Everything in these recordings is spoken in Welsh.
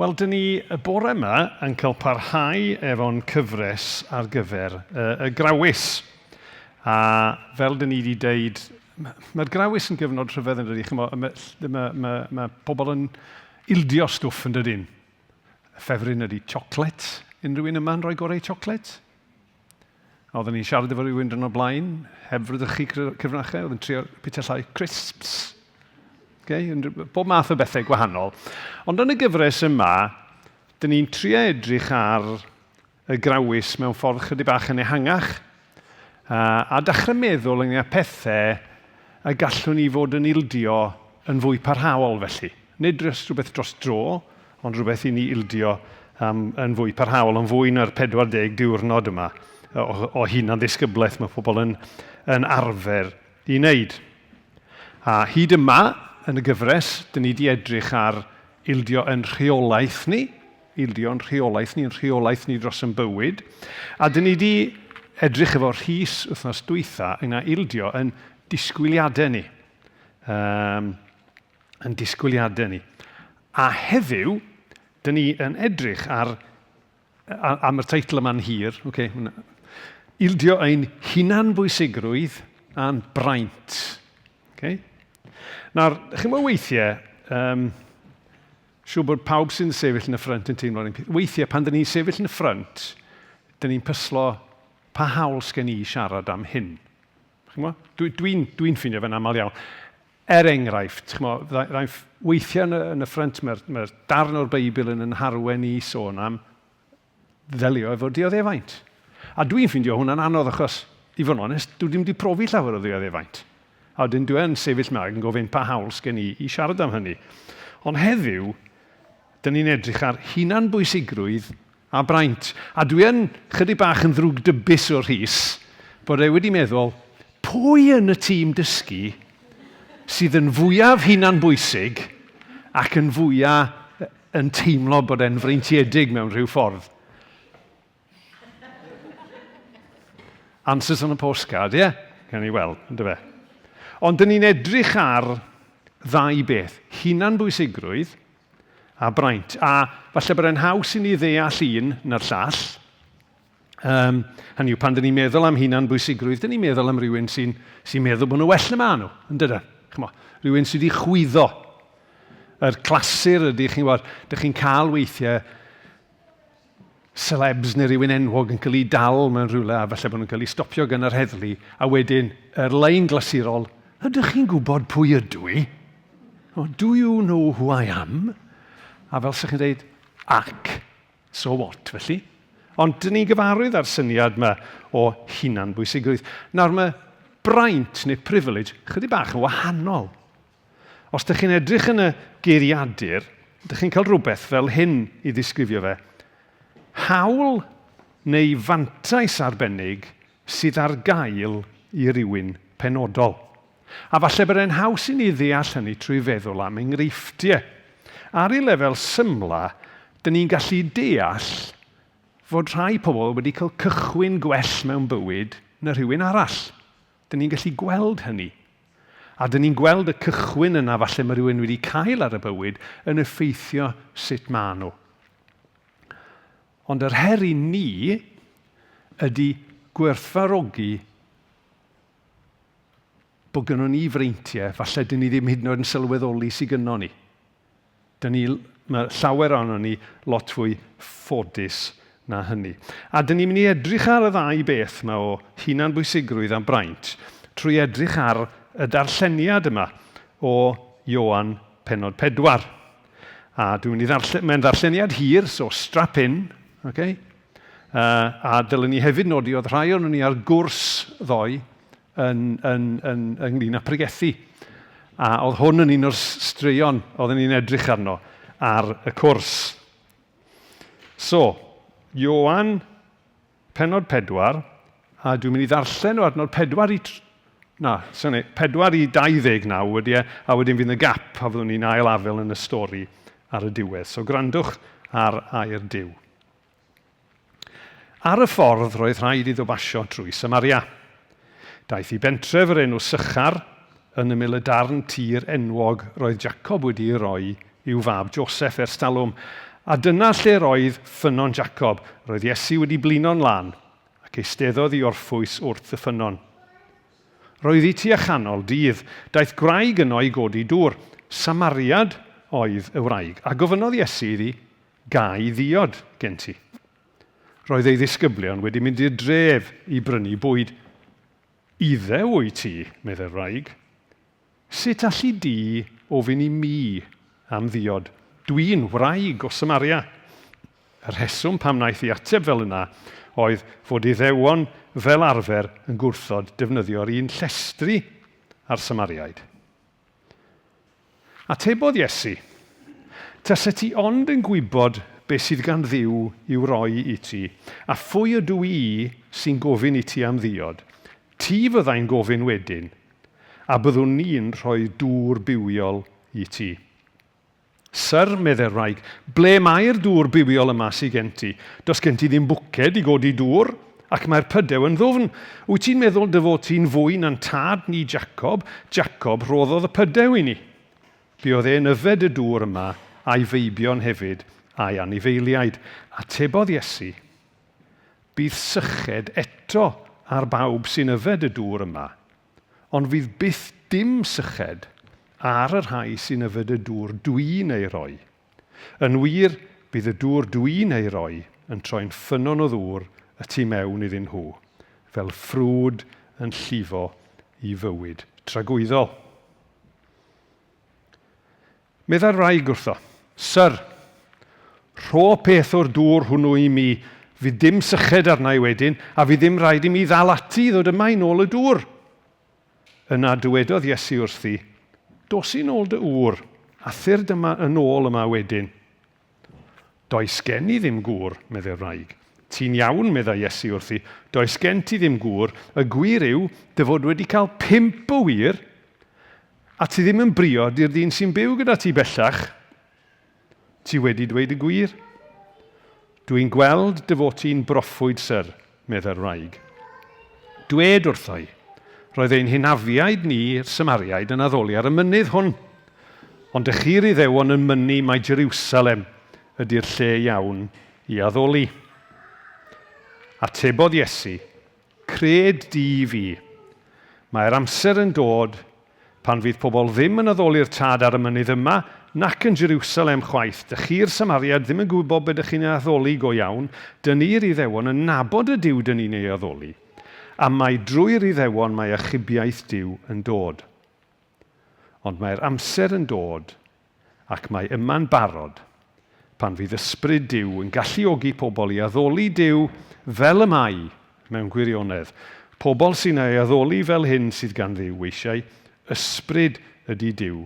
Wel, dyn ni y bore yma yn cael parhau efo'n cyfres ar gyfer y Grawys. A fel dyn ni wedi dweud, mae'r Grawys yn gyfnod rhyfedd yn dydy. Mae pobl yn ildio stwff yn dydyn. Y ffefryn ydy chocolate. Unrhyw un yma'n rhoi gorau chocolate? Oedden ni'n siarad efo rhywun dyn o blaen, heb frydych chi cyfnachau, oedden trio pitell crisps. Bob math o bethau gwahanol. Ond yn y gyfres yma, dyn ni'n trio edrych ar y Grawys mewn ffordd chydig bach yn ehangach, a dechrau meddwl yng pethau a gallwn ni fod yn ildio yn fwy parhaol felly. Nid rhywbeth dros dro, ond rhywbeth i ni ildio yn fwy parhaol, yn fwy na'r 40 diwrnod yma o hunan ddisgyblaeth mae pobl yn arfer i wneud. A hyd yma, yn y gyfres, dyn ni wedi edrych ar ildio yn rheolaeth ni, yn rheolaeth ni dros yn bywyd, a dyn ni wedi edrych efo rhys wythnos dwytha yna ildio yn disgwyliadau ni. A heddiw, dyn ni yn edrych am y teitl yma'n hir, ildio ein hunanbwysigrwydd a'n braint. Nawr, chi'n meddwl weithiau, siŵr bod pawb sy'n sefyll yn y ffrynt yn teimlo'r un peth. Weithiau, pan dyn ni'n sefyll yn y ffrynt, dyn ni'n pyslo pa hawl sgen i siarad am hyn. Dwi'n ffindio fe'n aml iawn. Enghraifft, weithiau yn y ffrynt, mae'r darn o'r Beibl yn harwen i sôn am ddelio efo dioddefaint. A dwi'n ffindio hwnna'n anodd achos, i fod yn onest, dwi ddim wedi profi llawer o dioddefaint. A wedyn dwi'n sefyll mewn yn gofyn pa hawl sgen i siarad am hynny. Ond heddiw, dyn ni'n edrych ar hunanbwysigrwydd a braint. A dwi'n chydig bach yn ddrwg dybus o'r rhys bod e wedi meddwl, pwy yn y tîm dysgu sydd yn fwyaf hunanbwysig ac yn fwyaf yn teimlo bod e'n freintiedig mewn rhyw ffordd? Answers on a postcard, ie? Gan i weld, ynddo fe. Ond dyn ni'n edrych ar ddau beth, hunanbwysigrwydd a braint. A falle bod e'n haws i ni ddeall un na'r llall. Hynny yw, pan dyn ni'n meddwl am hunanbwysigrwydd, dyn ni'n meddwl am rhywun sy'n meddwl bod nhw well na ma nhw, ynddo? Rhywun sydd wedi chwyddo. Yr clasur ydy, dych chi'n cael weithiau celebs neu rhywun enwog yn cael ei dal mewn rhywle a falle bod nhw'n cael ei stopio gan yr heddlu a wedyn yr lein glasurol, ydych chi'n gwybod pwy ydw i? Do you know who I am? A fel sy'ch chi'n dweud, ac, so what, felly? Ond dyn ni'n gyfarwydd ar syniad yma o hunanbwysigrwydd. Nawr mae braint neu privilege chydig bach yn wahanol. Os ydych chi'n edrych yn y geiriadur, ydych chi'n cael rhywbeth fel hyn i ddisgrifio fe. Hawl neu fantais arbennig sydd ar gael i rywun penodol. A falle bod e'n haws i ni ddeall hynny trwy feddwl am enghreifftiau. Ar ei lefel symla, dyn ni'n gallu deall fod rhai pobl wedi cael cychwyn gwell mewn bywyd na rhywun arall. Dyn ni'n gallu gweld hynny. A dyn ni'n gweld y cychwyn yna falle mae rhywun wedi cael ar y bywyd yn effeithio sut maen nhw. Ond yr her i ni ydy gwerthfawrogi bod gynnon ni freintiau, falle dyn ni ddim hyd yn oed yn sylweddoli sydd gynnon ni. Mae llawer ono ni lot fwy ffodus na hynny. A dyn ni'n mynd i edrych ar y ddau beth yma o hunanbwysigrwydd a braint trwy edrych ar y darlleniad yma o Ioan pennod 4. A mae'n ddarlleniad hir, so strap in, a dylen ni hefyd nodi oedd rhai o'n ni ar gwrs ddoe ynglyn â pregethu. A oedd hwn yn un o'r straeon oedden ni'n edrych arno ar y cwrs. So, Ioan pennod 4, a dwi'n mynd i ddarllen o adnod 4 i 29 wedi a wedyn fydd y gap a fyddwn ni'n ailafel yn y stori ar y diwedd. So, grandwch ar air Duw. Ar y ffordd roedd rhaid iddo basio trwy Samaria. Daeth i bentref yr enw Sychar yn ymyl y darn tir enwog roedd Jacob wedi ei roi i'w fab Joseph ers talwm, A dyna lle roedd ffynon Jacob. Roedd Iesu wedi blino'n lan ac eisteddodd i orffwys wrth y ffynon. Roedd hi tu a chanol dydd. Daeth gwraig yno i godi dŵr. Samariad oedd y wraig. A gofynodd Iesu iddi, gai ddiod gen ti. Roedd ei ddisgyblion wedi mynd i'r dref i brynu bwyd. Iddew wyt ti, medde'r wraig. Sut allu di ofyn i mi am ddiod? Dwi'n wraig o Samaria. Y rheswm pam wnaeth i ateb fel yna oedd fod Iddewon fel arfer yn gwrthod defnyddio'r un llestri ar Samariaid. Atebodd Iesu, tase ti ond yn gwybod beth sydd gan Dduw i'w roi i ti, a phwy ydw i sy'n gofyn i ti am ddiod, ti fyddai'n gofyn wedyn, a byddwn ni'n rhoi dŵr bywiol i ti. Syr, medde'r wraig, ble mae'r dŵr bywiol yma sydd gen ti? Does gen ti ddim bwced i godi dŵr, ac mae'r pydew yn ddwfn. Wyt ti'n meddwl dy fod ti'n fwy na'n tad ni Jacob? Jacob roddodd y pydew i ni. Buodd e'n yfed y dŵr yma a'i feibion hefyd a'i anifeiliaid. Atebodd Iesu, bydd syched eto ar bawb sy'n yfed y dŵr yma, ond fydd byth dim syched ar y rhai sy'n yfed y dŵr dwi'n ei roi. Yn wir, bydd y dŵr dwi'n ei roi yn troi'n ffynon o ddŵr y tu mewn iddyn nhw, fel ffrwd yn llifo i fywyd tragwyddol. Medda'r wraig wrtho, Syr, rho peth o'r dŵr hwnnw i mi, fydd dim syched arna i wedyn, a fydd ddim rhaid i mi ddal ati ddod yma i nôl y dŵr. Yna dywedodd Iesu wrthi, dos i nôl dy ŵr, a thyrd yma yn ôl yma wedyn. Does gen i ddim gŵr, medde'r wraig. Ti'n iawn, medda Iesu wrthi, does gen ti ddim gŵr, y gwir yw, dy fod wedi cael 5 o wir, a ti ddim yn briod i'r ddyn sy'n byw gyda ti bellach. Ti wedi dweud y gwir. Dwi'n gweld dy fod ti'n broffwyd, Syr, medda'r wraig. Dwed wrthoi, roedd ein hynafiaid ni'r Samariaid yn addoli ar y mynydd hwn, ond y chi'r Iddewon yn mynnu mae Jerusalem ydy'r lle iawn i addoli. Atebodd Iesu, cred di fi, mae'r amser yn dod pan fydd pobl ddim yn addoli'r tad ar y mynydd yma nac yn Jerusalem chwaith. Dych chi'r Samariad ddim yn gwybod beth ydych chi'n addoli go iawn, dyn ni'r Iddewon yn nabod y Duw dyn ni'n ei addoli, a mae drwy'r Iddewon mae achubiaeth Duw yn dod. Ond mae'r amser yn dod ac mae yma'n barod pan fydd ysbryd Duw yn galluogi pobl i addoli Duw fel y mai mewn gwirionedd. Pobl sy'n ei addoli fel hyn sydd gan Dduw weisiau, ysbryd ydy Duw,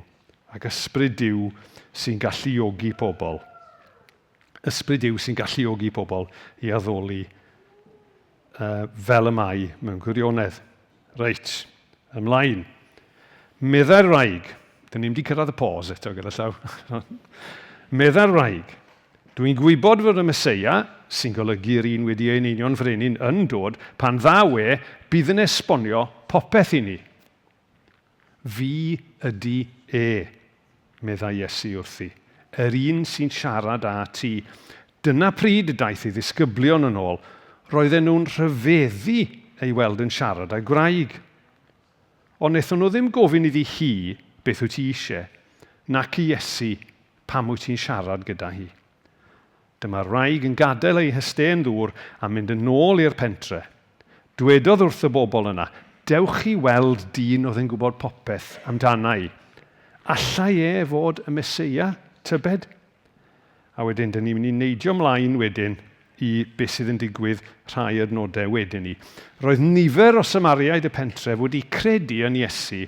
ac ysbryd Duw sy'n galluogi pobl. Ysbryd Duw sy'n galluogi pobl i addoli fel y mai mewn gwirionedd. Reit, ymlaen. Medda'r wraig, dyn ni'n wedi cyrraedd y pause eto gyda llaw. Medda'r wraig, dwi'n gwybod fod y Meseia, sy'n golygu'r un wedi ein union frenin yn dod, pan ddaw bydd yn esbonio popeth i ni. Fi ydy medda Iesu wrthi, yr un sy'n siarad â ti. Dyna pryd y daeth ei ddisgyblion yn ôl, roedden nhw'n rhyfeddu ei weld yn siarad â gwraig. Ond wnaethon nhw ddim gofyn iddi hi beth wyt ti eisiau, nac i Iesu pam wyt ti'n siarad gyda hi. Dyma'r wraig yn gadael ei hysten ddŵr a mynd yn ôl i'r pentre. Dwedodd wrth y bobl yna, dewch i weld dyn oedd yn gwybod popeth amdanai. Allai fod y Meseia tybed? A wedyn, dyn ni'n mynd i neidio ymlaen wedyn i beth sydd yn digwydd rhai adnodau wedyn ni. Roedd nifer o Samariaid y pentref wedi credu yn Iesu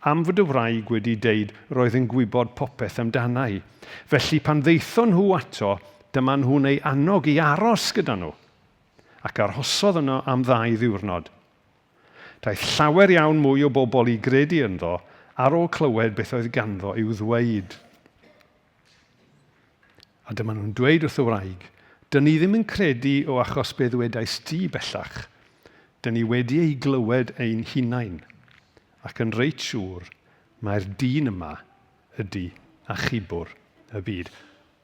am fod y wraig wedi deud roedd yn gwybod popeth amdanai. Felly pan ddeithon nhw ato, dyma nhw'n ei annog i aros gyda nhw, ac arhosodd yno am 2 ddiwrnod. Daeth llawer iawn mwy o bobl i gredu ynddo ar ôl clywed beth oedd ganddo i'w ddweud. A dyma nhw'n dweud wrth y wraig, dyn ni ddim yn credu o achos be ddwedais ti bellach. Dyn ni wedi ei glywed ein hunain, ac yn reit siŵr mae'r dyn yma ydy achubwr y byd.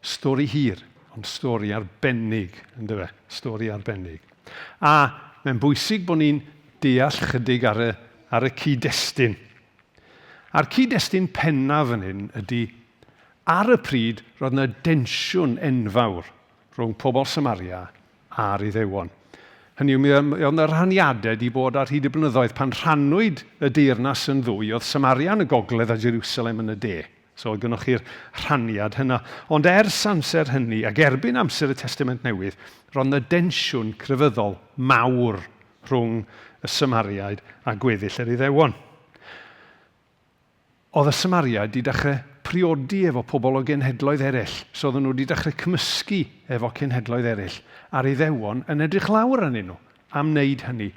Stori hir, Ond stori arbennig, ynddo fe? Stori arbennig. A mae'n bwysig bod ni'n deall chydig ar y cyd-destun. A'r cyd-destun pennaf yn hyn ydy, ar y pryd, roedd yna densiwn enfawr rhwng pobl Samaria a'r Iddewon. Hynny yw, oedd yna rhaniadau wedi bod ar hyd y blynyddoedd pan rhannwyd y deyrnas yn ddwy, oedd Samaria yn y gogledd a Jerusalem yn y de. So, gynnwch chi'r rhaniad hynna. Ond ers amser hynny, ac erbyn amser y Testament Newydd, roedd yna densiwn crefyddol mawr rhwng y Samariaid a gweddill yr Iddewon. Oedd y Samariaid wedi dechrau priodi efo pobl o genhedloedd eraill. So, oedden nhw wedi dechrau cymysgu efo genhedloedd eraill. A'r Iddewon yn edrych lawr arnyn nhw am wneud hynny.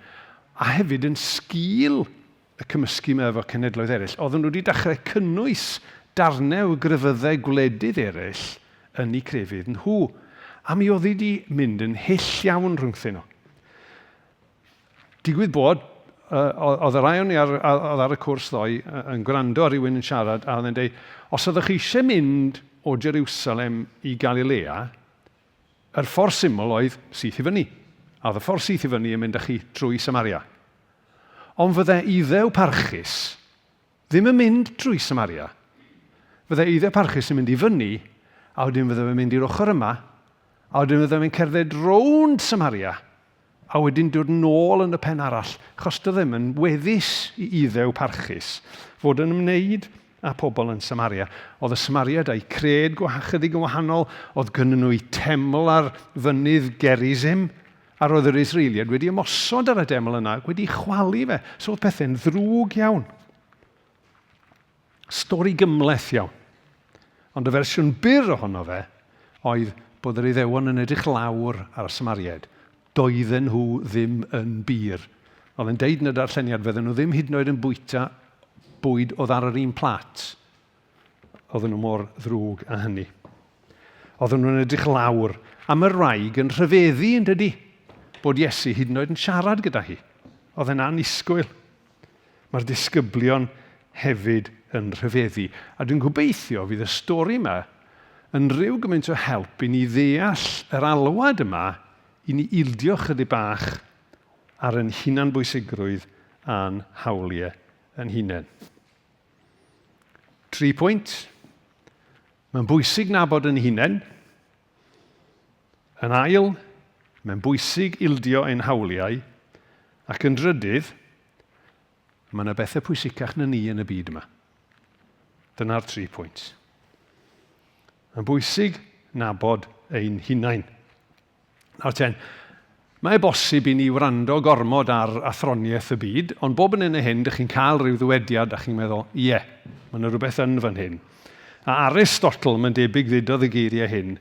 A hefyd yn sgil y cymysgu yma efo cenhedloedd eraill, oedden nhw wedi dechrau cynnwys darnau o grefyddau gwledydd eraill yn eu crefydd nhw. A mi oedd wedi mynd yn hyll iawn rhwngthyn nhw. Digwydd bod, oedd y rai o'n i oedd ar y cwrs ddoi yn gwrando ar rywun yn siarad, a oedd e'n dweud, os oeddech chi eisiau mynd o Jerusalem i Galilea, yr ffordd syml oedd syth i fyny. A oedd y ffordd syth i fyny yn mynd â chi trwy Samaria. Ond fydde Iddew parchus ddim yn mynd trwy Samaria. Fydde Iddew parchus yn mynd i fyny, a wedyn fydde fe'n mynd i'r ochr yma, a wedyn fydde fe'n cerdded rownd Samaria, a wedyn dod nôl yn y pen arall, achos dy ddim yn weddus i Iddew parchus fod yn ymwneud a pobl yn Samaria. Oedd y Samariad a'i cred chydig yn wahanol, oedd gynnyn nhw i teml ar fynydd Gerizim, a roedd yr Israeliad wedi ymosod ar y deml yna, wedi chwalu fe. So oedd pethau'n ddrwg iawn. Stori gymleth iawn. Ond y fersiwn byr ohono fe oedd bod yr Iddewon yn edrych lawr ar y Samariad. Doedden nhw ddim yn bir. Oedd yn deud yn y darlleniad, fydden nhw ddim hyd yn oed yn bwyta bwyd oedd ar yr un plat. Oedden nhw mor ddrwg â hynny. Oedden nhw'n edrych lawr am y wraig yn rhyfeddu yn dydy, bod Iesu hyd yn oed yn siarad gyda hi. Oedd e'n annisgwyl. Mae'r disgyblion hefyd yn rhyfeddu. A dwi'n gobeithio fydd y stori yma yn rhyw gymaint o help i ni ddeall yr alwad yma i ni ildio chydig bach ar ein hunanbwysigrwydd a'n hawliau yn hunain. 3 pwynt. Mae'n bwysig nabod yn hunain. Yn ail, mae'n bwysig ildio ein hawliau. Ac yn drydydd, mae yna bethau pwysicach na ni yn y byd yma. Dyna'r 3 pwynt. Mae'n bwysig nabod ein hunain. Nawr ten, mae bosib i ni wrando gormod ar athroniaeth y byd, ond bob yn y hyn, ydych chi'n cael rhyw ddywediad a chi'n meddwl, ie, mae yna rhywbeth yn fan hyn. A Aristotle, mae'n debyg ddudodd y geiriau hyn,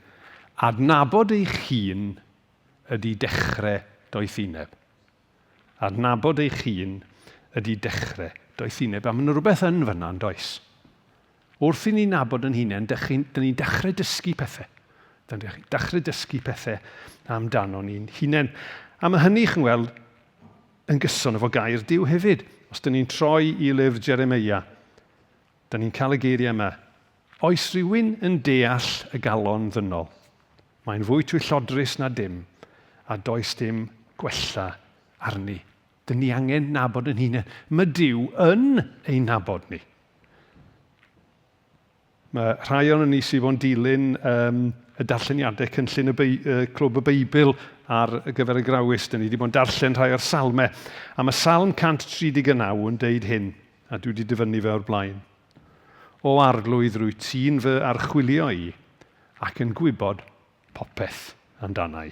adnabod eich hun ydy dechrau doethineb. Adnabod eich hun ydy dechrau doethineb. A mae yna rhywbeth yn fanna, yn does. Wrth i ni nabod yn hunain, dyn ni'n dechrau dysgu pethau. Dyn ni'n dechrau dysgu pethau amdano ni'n hunain. A mae hynny chi'n weld yn gyson efo gair Duw hefyd. Os dyn ni'n troi i lyfr Jeremia, dyn ni'n cael y geiriau yma. Oes rhywun yn deall y galon ddynol. Mae'n fwy twyllodrus na dim, a does dim gwella arni. Dyn ni angen nabod yn hunain. Mae Duw yn ein nabod ni. Mae rhai o'n ni sydd o'n dilyn y darlleniadau cynllun Clwb y Beibl ar gyfer y Grawys. Dyn ni wedi bod yn darllen rhai o'r salmau. A mae salm 139 yn deud hyn, a dwi wedi dyfynnu fe o'r blaen. O arglwydd rwy ti'n fy archwilio i, ac yn gwybod popeth amdanai.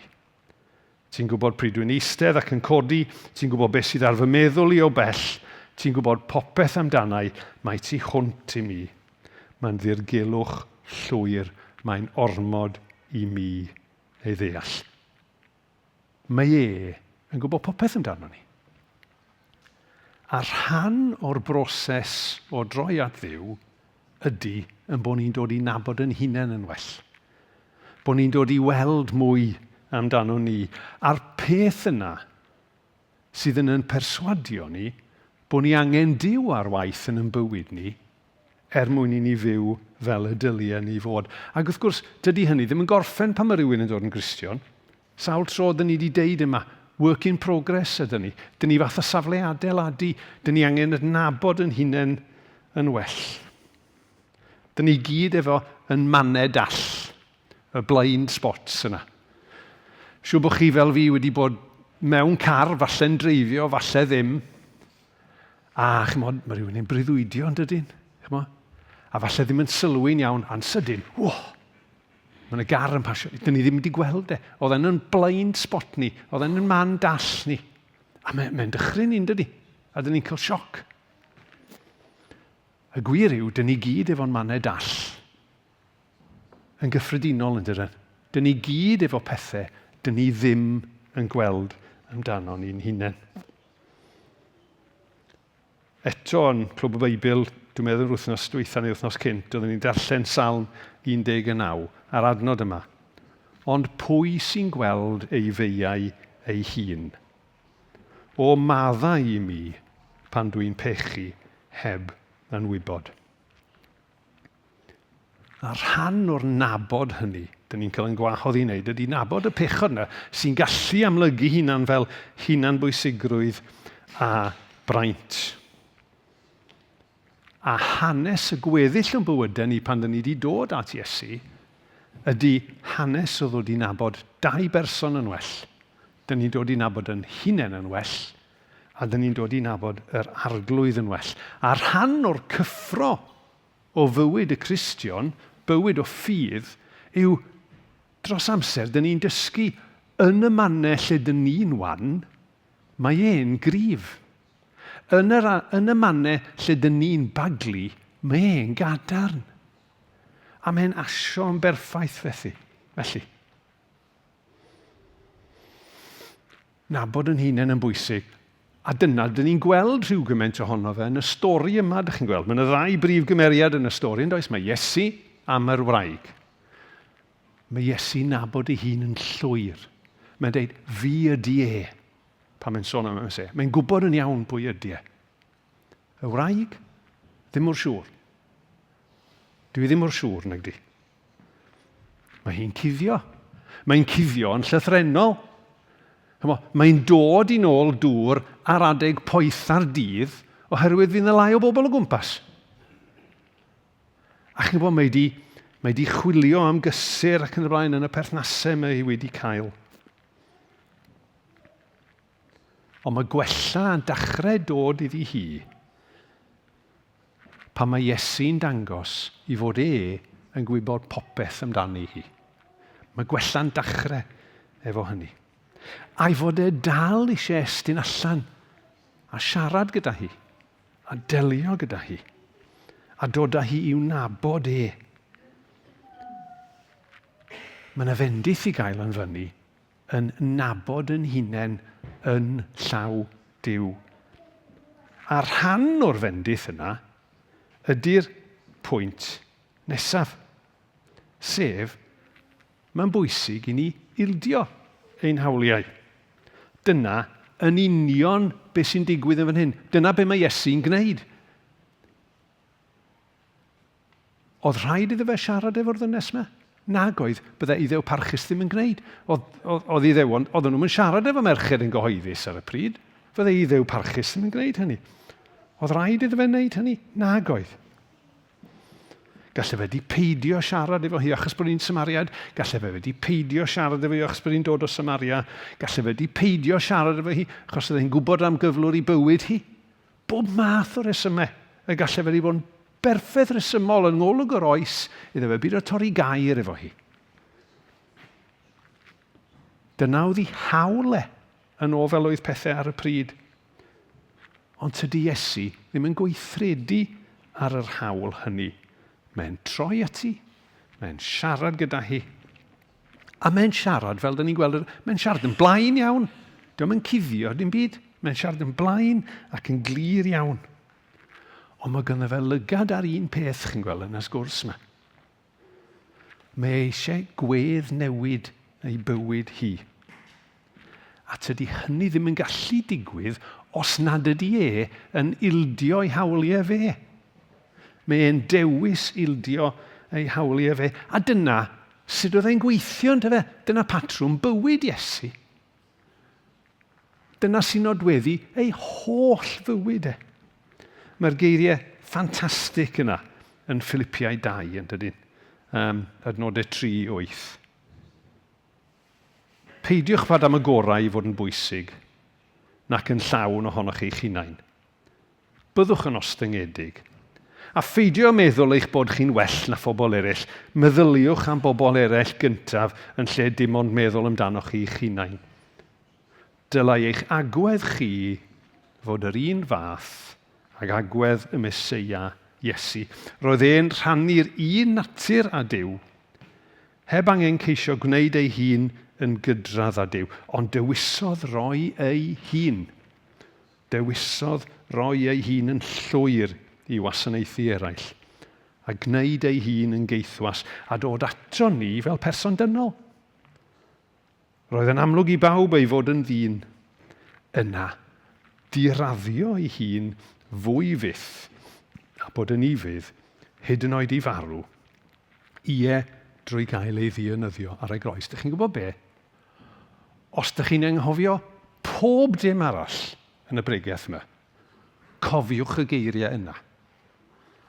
Ti'n gwybod pryd dwi'n eistedd ac yn codi, ti'n gwybod beth sydd ar fy meddwl i o bell, ti'n gwybod popeth amdanai, mae ti hwnt i mi. Mae'n ddirgelwch llwyr, mae'n ormod i mi ei ddeall. Mae yn gwybod popeth amdano ni. A rhan o'r broses o droi at Dduw ydy yn bod ni'n dod i nabod yn hunain yn well. Bod ni'n dod i weld mwy amdano ni. A'r peth yna sydd yn perswadio ni bod ni angen Duw ar waith yn bywyd ni mwyn i ni fyw fel y dyliau ni fod. Ac wrth gwrs, dydy hynny ddim yn gorffen pan mae rhywun yn dod yn Gristion. Sawl tro dyn ni wedi deud yma, work in progress ydyn ni. Dyn ni fath o safle adeiladu, dyn ni angen adnabod yn hunain yn well. Dyn ni gyd efo yn maned all, y blind spots yna. Siw bod chi fel fi wedi bod mewn car, falle'n dreifio, falle ddim. A chymod, mae rhywun yn breuddwydio yn dydyn. A falle ddim yn sylwi'n iawn, a'n sydyn, mae yna gar yn pasio. Dyn ni ddim wedi gweld e. Oedd e'n blind spot ni. Oedd e'n man dall ni. A mae'n dychryn ni'n dydy. A dyn ni'n cael sioc. Y gwir yw, dyn ni gyd efo'n manau dall. Yn gyffredinol yn dydyn. Dyn ni gyd efo pethau dyn ni ddim yn gweld amdano ni'n hunain. Eto yn Clwb y Beibl, dwi'n meddwl wythnos dwytha neu wythnos cynt, oedden ni'n darllen Salm 19 a'r adnod yma. Ond pwy sy'n gweld ei feiau ei hun? O maddau i mi pan dwi'n pechu heb yn wybod. A rhan o'r nabod hynny, dyn ni'n cael yn gwahodd i wneud, ydy nabod y pechod yna sy'n gallu amlygu hunan fel hunanbwysigrwydd a braint. A hanes y gweddill yn bywydau ni pan dyn ni wedi dod at Iesu, ydy hanes o ddod i nabod dau berson yn well. Dyn ni'n dod i nabod yn hunain yn well, a dyn ni'n dod i nabod yr arglwydd yn well. A rhan o'r cyffro o fywyd y Cristion, bywyd o ffydd, yw dros amser, dyn ni'n dysgu yn y mannau lle dyn ni'n wan, mae e'n grif. Yn y mannau lle dyn ni'n baglu, mae e'n gadarn. A mae'n asio yn berffaith felly. Nabod yn hunain yn bwysig. A dyna, dyn ni'n gweld rhyw gymaint ohono fe yn y stori yma, dych chi'n gweld. Mae yna ddau brif gymeriad yn y stori, yn does? Mae Iesu a mae'r wraig. Mae Iesu nabod ei hun yn llwyr. Mae'n dweud, fi ydi e. Pan mae'n sôn am y mae'n gwybod yn iawn pwy ydi e. Y wraig, ddim o'r siŵr. Dwi ddim o'r siŵr nag di. Mae hi'n cuddio. Mae'n cuddio yn llythrenol. Mae'n dod i nôl dŵr ar adeg poetha'r dydd oherwydd fydd y lai o bobl o gwmpas. A chi'n gwybod, mae di chwilio am gysur ac yn y blaen yn y perthnasau mae hi wedi cael. Ond mae gwella yn dechrau dod iddi hi pan mae Iesu'n dangos i fod yn gwybod popeth amdani hi. Mae gwella'n dechrau efo hynny. A i fod dal eisiau estyn allan a siarad gyda hi, a delio gyda hi, a dod â hi i'w nabod Mae yna fendith i gael yn fyny yn nabod yn hunain yn llaw Duw. A rhan o'r fendith yna ydy'r pwynt nesaf. Sef, mae'n bwysig i ni ildio ein hawliau. Dyna yn union beth sy'n digwydd yn fan hyn. Dyna be mae Iesu'n gwneud. Oedd rhaid iddo fe siarad efo'r ddynes yma? Nag oedd, byddai Iddew parchus ddim yn gwneud. Oedd Iddew, oedden nhw'n siarad efo merched yn gyhoeddus ar y pryd, byddai Iddew parchus ddim yn gwneud hynny. Oedd rhaid iddo fe wneud hynny? Nag oedd. Galle fe wedi peidio siarad efo hi achos bod hi'n Samariad. Galle fe wedi peidio siarad efo hi achos bod hi'n dod o Samaria. Galle fe wedi peidio siarad efo hi achos oedd hi'n gwybod am gyflwr i bywyd hi. Bob math o resymau. Y galle fe wedi bod yn berffaith resymol yn ngolwg yr oes iddo fe byd o torri gair efo hi. Dyna oedd hi hawle yn o fel oedd pethau ar y pryd. Ond tydi Iesu ddim yn gweithredu ar yr hawl hynny. Mae'n troi ati, mae'n siarad gyda hi. A mae'n siarad, fel dyn ni'n gweld, mae'n siarad yn blaen iawn. Diolch yn cuddio, dim byd. Mae'n siarad yn blaen ac yn glir iawn. Ond mae gynno fe lygad ar un peth chi'n gweld yn y sgwrs yma. Mae eisiau gwedd newid ei bywyd hi. A tydi hynny ddim yn gallu digwydd os nad ydy yn ildio'i hawliau fe. Mae e'n dewis ildio ei hawliau fe. A dyna sut oedd e'n gweithio, ynda fe? Dyna patrwm bywyd Iesu. Dyna sy'n nodweddu ei holl fywyd e. Mae'r geiriau ffantastig yna yn Philippiau 2, yn dydyn. Adnodau 3-8. Peidiwch fod am y gorau i fod yn bwysig, nac yn llawn ohonoch eich hunain. Byddwch yn ostyngedig. A pheidio meddwl eich bod chi'n well na phobl eraill. Meddyliwch am bobl eraill gyntaf yn lle dim ond meddwl amdanoch chi'ch hunain. Dylai eich agwedd chi fod yr un fath ag agwedd y Meseia Iesu. Roedd e'n rhannu'r un natur â Duw, heb angen ceisio gwneud ei hun yn gydradd â Duw, ond dewisodd roi ei hun. Dewisodd roi ei hun yn llwyr i wasanaethu eraill, a gwneud ei hun yn geithwas, a dod ato ni fel person dynol. Roedd yn amlwg i bawb ei fod yn ddyn. Yna, diraddio ei hun fwy fyth, a bod yn ifydd, hyd yn oed i farw, ie drwy gael ei ddienyddio ar ei groes. Dych chi'n gwybod be? Os dych chi'n anghofio pob dim arall yn y bregaeth yma, cofiwch y geiriau yna.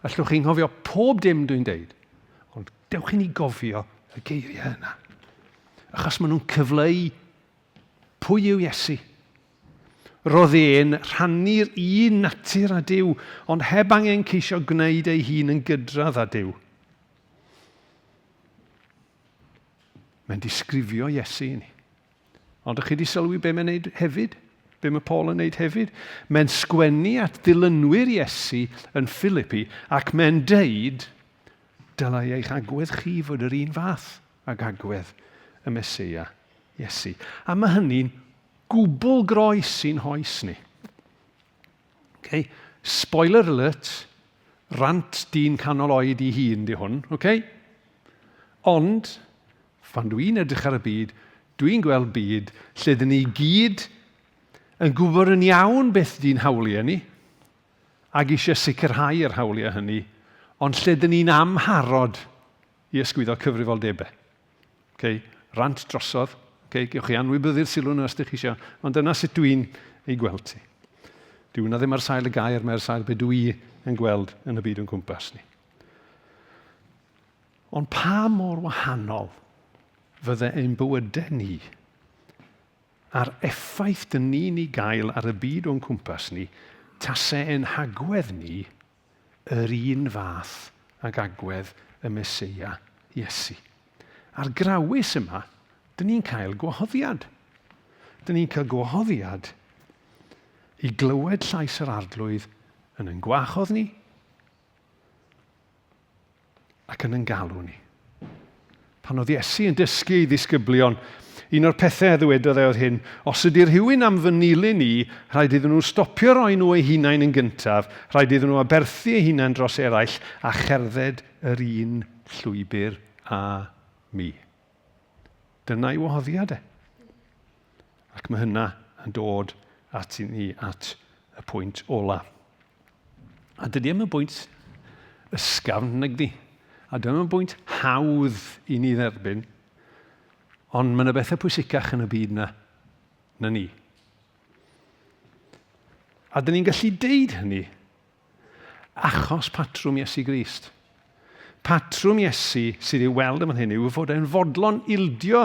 Allwch chi'n ngofio pob dim dwi'n deud, ond dewch i ni gofio y geiriau yna. Achos maen nhw'n cyfleu pwy yw Iesu. Roedd e'n rhannu'r un natur â Duw, ond heb angen ceisio gwneud ei hun yn gydradd â Duw. Mae'n disgrifio Iesu i ni. Ond ydych chi wedi sylwi be mae'n neud hefyd? Be mae Paul yn neud hefyd? Mae'n sgwennu at ddilynwyr Iesu yn Philippi ac mae'n deud, dylai eich agwedd chi fod yr un fath ag agwedd y Meseia Iesu. A mae hynny'n gwbl groes sy'n hoes ni. Okay? Spoiler alert, rant dyn canol oed i hun di hwn. Okay? Ond, fan dwi'n edrych ar y byd, dwi'n gweld byd lle dyn ni gyd yn gwybod yn iawn beth di'n hawliau ni, ac eisiau sicrhau yr hawliau hynny, ond lle dyn ni'n amharod i ysgwyddo cyfrifoldebau. Okay? Rant drosodd, okay? Gewch chi anwybyddu'r sylw nhw os ydych chi eisiau, ond dyna sut dwi'n ei gweld ti. Dwi'n ddim ar sail y gair, mae'r sail be dwi yn gweld yn y byd yn cwmpas ni. Ond pa mor wahanol fydde ein bywydau ni a'r effaith dyn ni'n ei gael ar y byd o'n cwmpas ni, tasau ein hagwedd ni yr un fath ag agwedd y Meseia Iesu. A'r Grawys yma, dyn ni'n cael gwahoddiad. Dyn ni'n cael gwahoddiad i glywed llais yr arglwydd yn ein gwachodd ni ac yn ein galw ni. Pan oedd Iesu yn dysgu i ddisgyblion, un o'r pethau ddwedodd oedd hyn, os ydy'r rhywun am fy nilyn ni, rhaid iddyn nhw stopio roi nhw eu hunain yn gyntaf, rhaid iddyn nhw aberthu eu hunain dros eraill a cherdded yr un llwybr a mi. Dyna i wahoddiad e. Ac mae hynna yn dod at ni at y pwynt ola. A dydy am y bwynt ysgafn nagdi. A dyma yn bwynt hawdd i ni dderbyn, ond mae yna bethau pwysicach yn y byd na ni. A dyn ni'n gallu deud hynny achos patrwm Iesu Grist. Patrwm Iesu sydd i'w weld yma hyn yw fod e'n fodlon ildio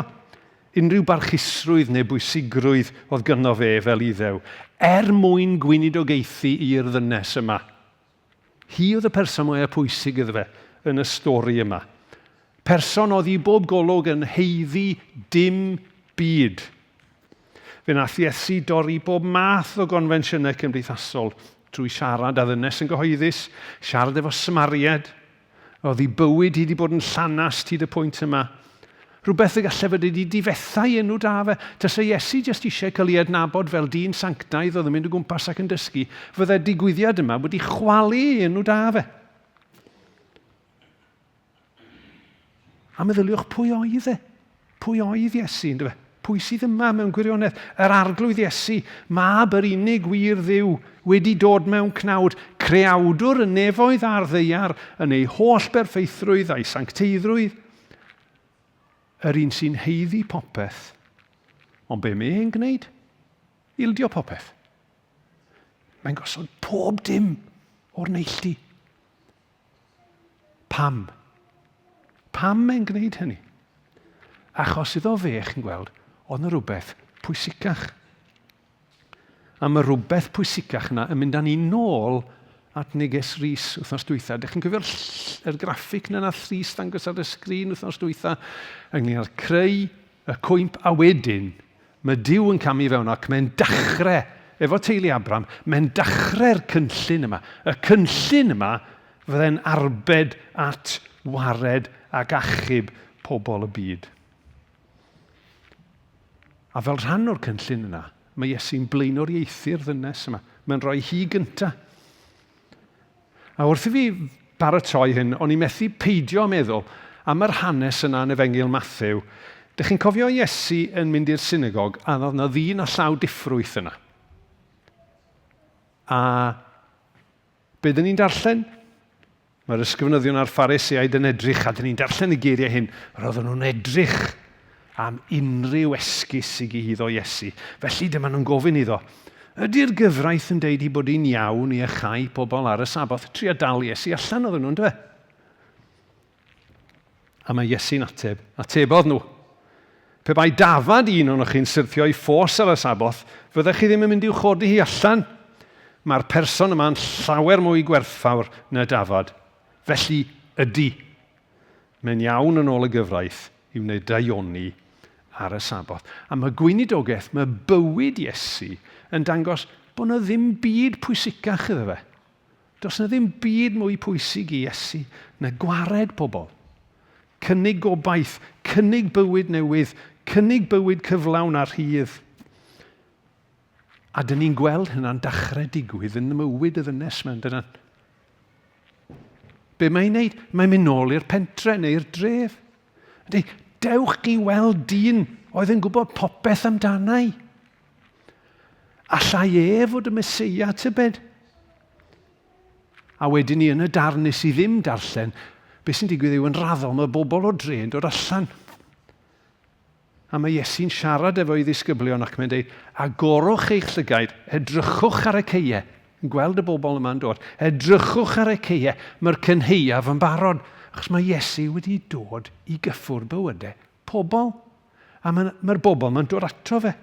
unrhyw barchusrwydd neu bwysigrwydd oedd gynno fe fel iddew, mwyn gweinidogeithi i'r ddynes yma. Hi oedd y person mwyaf pwysig iddo fe yn y stori yma. Person oedd i bob golwg yn heiddi dim byd. Fe nath Iesu dorri bob math o gonfensiynau cymdeithasol trwy siarad a ddynes yn gyhoeddus, siarad efo smariad, oedd ei bywyd hi wedi bod yn llanast hyd y pwynt yma. Rhywbeth y gallai fod wedi difethau enw da fe. Tasa Iesu jyst eisiau cael ei adnabod fel dyn sanctaidd oedd yn mynd o gwmpas ac yn dysgu, fydde'r digwyddiad yma wedi chwalu enw da fe. A meddyliwch pwy oedd e? Pwy oedd Iesu, ynddo fe? Pwy sydd yma mewn gwirionedd? Yr arglwydd Iesu, mab yr unig wir Dduw, wedi dod mewn cnawd, creawdwr y nefoedd a'r ddeiar, yn ei holl berffeithrwydd a'i sancteiddrwydd. Yr un sy'n heiddi popeth. Ond be mae e'n gwneud? Ildio popeth. Mae'n gosod pob dim o'r neilltu. Pam? Pam mae'n gwneud hynny? Achos iddo fe, chi'n gweld, oedd 'na rhywbeth pwysicach. A mae rhywbeth pwysicach yna yn mynd â ni nôl at Neges Rhys wythnos dwytha. Dych chi'n cofio'r graffig na nath Rhys ddangos ar y sgrin wythnos dwytha ynglyn â'r creu y cwymp a wedyn mae Duw yn camu fewn ac mae'n dechrau efo teulu Abram, mae'n dechrau'r cynllun yma. Y cynllun yma fydde'n arbed at wared ac achub pobl y byd. A fel rhan o'r cynllun yna, mae Iesu'n blaenoriaethu'r ddynes yma. Mae'n rhoi hi gyntaf. A wrth i fi baratoi hyn, o'n i methu peidio meddwl am yr hanes yna yn Efengyl Mathew. Dych chi'n cofio Iesu yn mynd i'r synagog a oedd yna ddyn a llaw diffrwyth yna. A be dyn ni'n darllen? Mae'r ysgrifenyddion a'r Pharisëaid yn edrych, a dyn ni'n darllen y geiriau hyn. Roedden nhw'n edrych am unrhyw esgus i gyd o Iesu. Felly dyma nhw'n gofyn iddo, ydy'r gyfraith yn deud i bod hi'n iawn i achau pobl ar y saboth? Tria dal Iesu allan oedden nhw'n dweud. A mae Iesu'n atebodd nhw. Pe bai dafad un o'n chi'n syrthio i ffos ar y saboth, fyddech chi ddim yn mynd i'w chodi hi allan. Mae'r person yma'n llawer mwy gwerthfawr na dafad. Felly ydy. Mae'n iawn yn ôl y gyfraith i wneud daioni ar y saboth. A mae gweinidogaeth, mae bywyd Iesu yn dangos bod yna ddim byd pwysicach iddo fe. Does yna ddim byd mwy pwysig i Iesu na gwared pobl. Cynnig gobaith, cynnig bywyd newydd, cynnig bywyd cyflawn a rhydd. A dyn ni'n gweld hynna'n dechrau digwydd yn y mywyd y ddynes mewn dyna. Be mae'n neud? Mae'n mynd nôl i'r pentre neu'r dref. Dewch i weld dyn oedd yn gwybod popeth amdanau. Allai fod y Meseia tybed. A wedyn ni yn y darn nes i ddim darllen, beth sy'n digwydd yw yn raddol, mae bobl o dre'n dod allan. A mae Iesu'n siarad efo ei ddisgyblion ac mae'n dweud, agorwch eich llygaid, edrychwch ar y ceie. Yn gweld y bobl yma'n dod. Edrychwch ar y ceie, mae'r cynheuaf yn barod. Achos mae Iesu wedi dod i gyffwrdd bywydau pobl. A mae'r bobl mae'n dod ato fe.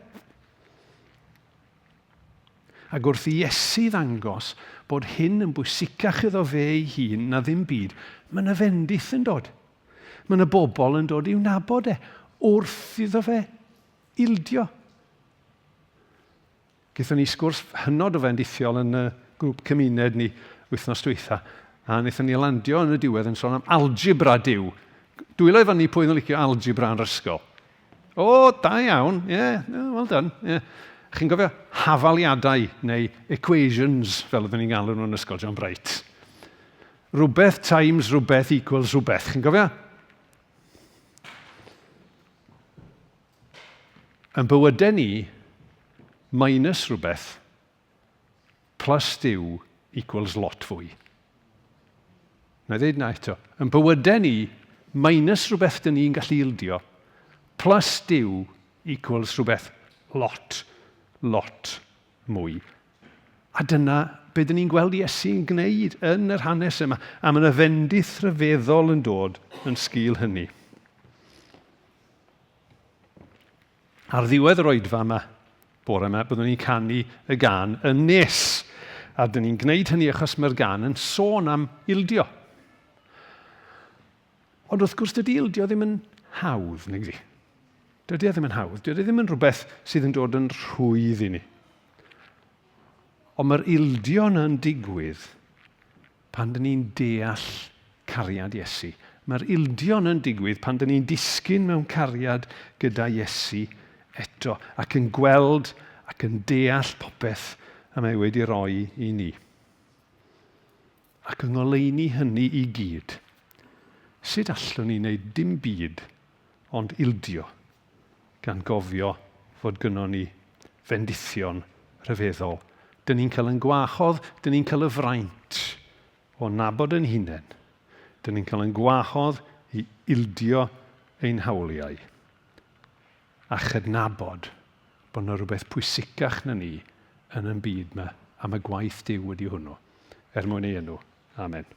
Ac wrth i Iesu ddangos bod hyn yn bwysicach iddo fe ei hun na ddim byd, mae yna fendith yn dod. Mae yna bobl yn dod i'w nabod wrth iddo fe ildio. Gaethon ni sgwrs hynod o fendithiol yn y grŵp cymuned ni wythnos dwytha. A wnaethon ni landio yn y diwedd yn sôn am algebra Duw. Dwylo efo ni pwy yn licio algebra yn yr ysgol. O, da iawn. Well done. Yeah. Chi'n gofio hafaliadau neu equations, fel ydyn ni'n galw nhw'n ysgol John Braint. Rhywbeth times rhywbeth equals rhywbeth. Chi'n gofio? Yn bywydau ni, minus rhywbeth plus Duw equals lot fwy. Na i ddweud na eto. Yn bywydau ni, minus rhywbeth dyn ni'n gallu ildio, plus Duw equals rhywbeth lot mwy. A dyna be dyn ni'n gweld Iesu'n gwneud yn yr hanes yma. A mae yna fendith rhyfeddol yn dod yn sgil hynny. Ar ddiwedd yr oedfa yma, bore yma, byddwn ni'n canu y gân yn nes. A dyn ni'n gwneud hynny achos mae'r gân yn sôn am ildio. Ond wrth gwrs dydy ildio ddim yn hawdd, neu gdi? Dydy e ddim yn hawdd. Dydy e ddim yn rhywbeth sydd yn dod yn rhwydd i ni. Ond mae'r ildio yna'n digwydd pan dyn ni'n deall cariad Iesu. Mae'r ildio yna'n digwydd pan dyn ni'n disgyn mewn cariad gyda Iesu eto ac yn gweld ac yn deall popeth y mae wedi roi i ni. Ac yn ngoleuni hynny i gyd. Sut allwn ni wneud dim byd ond ildio gan gofio fod gynnon ni fendithion rhyfeddol. Dyn ni'n cael yn gwahodd, dyn ni'n cael y fraint o nabod yn hunain. Dyn ni'n cael yn gwahodd i ildio ein hawliau a chydnabod bod yna rhywbeth pwysicach na ni yn y byd yma am y gwaith Duw wedi hwnnw. Mwyn ei enw. Amen.